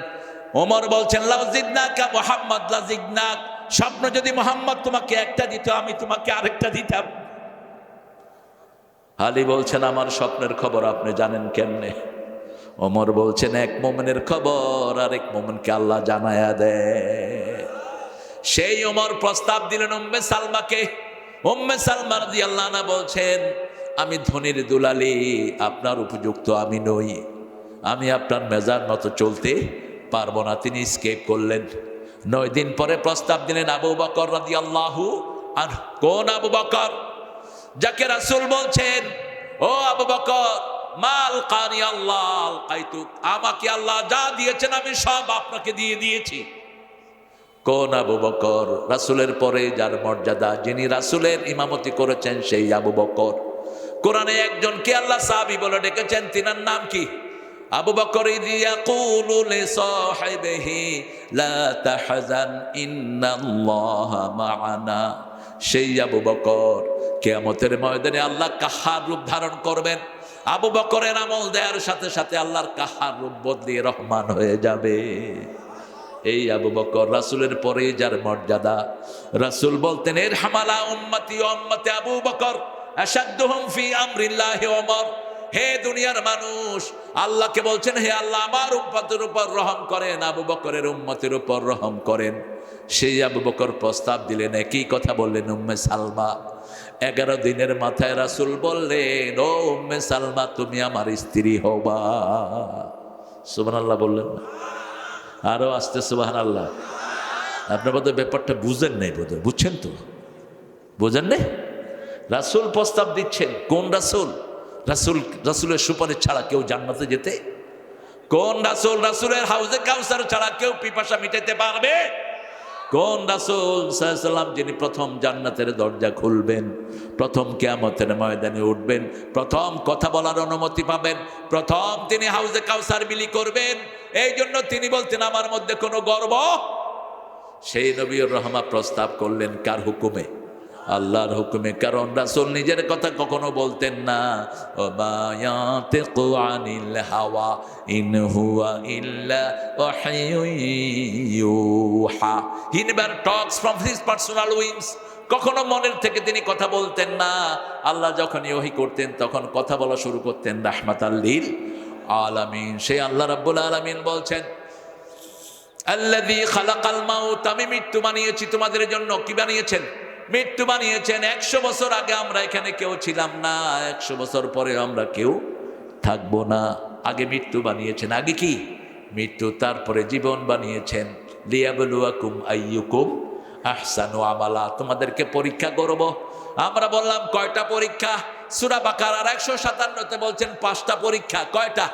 Speaker 1: ওমর বলছেন লাউ জিদনাকা মুহাম্মদ লা জিদনাক, স্বপ্ন যদি মোহাম্মদ তোমাকে একটা দিত আমি তোমাকে আরেকটা দিতাম। আলী বলছেন আমার স্বপ্নের খবর আপনি জানেন কেমনে? ওমর বলছেন এক মুমিনের খবর আরেক মুমিনকে আল্লাহ জানায়া দেয়। সেই ওমর প্রস্তাব দিলেন উম্মে সালমাকে। উম্মে সালমা রাদিয়াল্লাহু আনহা বলছেন আমি ধনির দুলালি, আপনার উপযুক্ত আমি নই, আমি আপনার মেজার মতো চলতে পারবো না। তিনি স্কেপ করলেন। 9 দিন পরে প্রস্তাব দিলেন আবু বকর রাদিয়াল্লাহু আনহু। কোন আবু বকর? যাকে রাসূল বলছেন ও আবু বকর মাল কানি আল্লাহ আলকাইতুক, আমাকে আল্লাহ যা দিয়েছেন আমি সব আপনাকে দিয়ে দিয়েছি। কোন আবু বকর? রাসূলের পরে যার মর্যাদা, যিনি রাসূলের ইমামতি করেছেন সেই আবু বকর। কোরআনে একজনকে আল্লাহ সাহাবী বলে ডেকেছেন, তিনার নাম কি? আবু বকর ইয়াকুলু লিসাহিবিহি লা তাহজান ইন্নাল্লাহা মা'ানা। সেই আবু বকর কিয়ামতের ময়দানে আল্লাহ কাহার রূপ ধারণ করবেন। আবু বকরের আমল দেওয়ার সাথে সাথে আল্লাহর কাহার রূপ বদলিয়ে রহমান হয়ে যাবে। এই আবু বকর রাসূলের পরে যার মর্যাদা। রাসূল বলতেন ইরহামালা উম্মতি উম্মতি আবু বকর আশাদ্দুহুম ফি আমরিল্লাহি ওমর। হে দুনিয়ার মানুষ, আল্লাহকে বলছেন, হে আল্লাহ আমার উম্মতের উপর রহম করেন, আবু বকরের উম্মতের উপর রহম করেন। সেই আবু বকর প্রস্তাব দিলেন, একই কথা বললেন উম্মে সালমা। 11 দিনের মাথায় রাসূল বললেন, ও উম্মে সালমা তুমি আমার স্ত্রী হবা। সুবহানাল্লাহ বললেন না? আরো আসতে সুবহানাল্লাহ। আপনার বোধহয় ব্যাপারটা বুঝেন নাই, বোধহয় বুঝছেন তো? বোঝেন না? রাসূল প্রস্তাব দিচ্ছেন। কোন রাসূল? রাসূলের সুপারিশ ছাড়া কেউ জান্নাতে যেতে? কোন রাসূল? রাসূলের হাউজে কাউসার ছাড়া কেউ পিপাসা মিটাতে পারবে? কোন রাসূল সাল্লাল্লাহু আলাইহি ওয়াসাল্লাম যিনি প্রথম জান্নাতের দরজা খুলবেন, প্রথম কিয়ামতের ময়দানে উঠবেন, প্রথম কথা বলার অনুমতি পাবেন, প্রথম তিনি হাউজে কাউসার বিলি করবেন। এই জন্য তিনি বলতেন আমার মধ্যে কোনো গর্ব। সেই নবীর রহমা প্রস্তাব করলেন কার হুকুমে? আল্লাহর হুকুমে। কারণ রাসূল নিজের কথা কখনো বলতেন না। ওমা ইয়াতিকু আনিল হাওয়া ইন হুয়া ইল্লা ওয়াহয়ুন ইউহা। He never talks from his personal wings. কখনো মনের থেকে তিনি কথা বলতেন না। আল্লাহ যখন ওহী করতেন তখন কথা বলা শুরু করতেন রাহমাতাল লিল আলামিন। সেই আল্লাহ রাব্বুল আলামিন বলছেন, আল্লাযী খালাকাল মাউত, আমি মৃত্যু বানিয়েছি তোমাদের জন্য। কি বানিয়েছেন? মৃত্যু বানিয়েছেন। 100 বছর আগে আমরা এখানে কেউ ছিলাম না, 100 বছর পরে আমরা কেউ থাকবো না। আগে মৃত্যু বানিয়েছেন। আগে কি? মৃত্যু, তারপরে জীবন বানিয়েছেন। লিয়াবলুয়াকুম আইয়ুকুম আহসানু আমালা, তোমাদেরকে পরীক্ষা করব। আমরা বললাম কয়টা পরীক্ষা? সূরা বাকারার 157-তে বলছেন 5টা পরীক্ষা। কয়টা?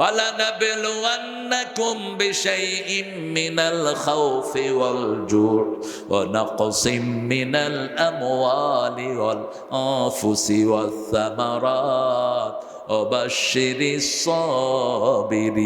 Speaker 1: وَلَنَبْلُوَنَّكُمْ بِشَيْءٍ مِّنَ الْخَوْفِ وَالْجُوعِ وَنَقْصٍ مِّنَ الْأَمْوَالِ وَالْأَنفُسِ وَالثَّمَرَاتِ وَبَشِّرِ الصَّابِرِينَ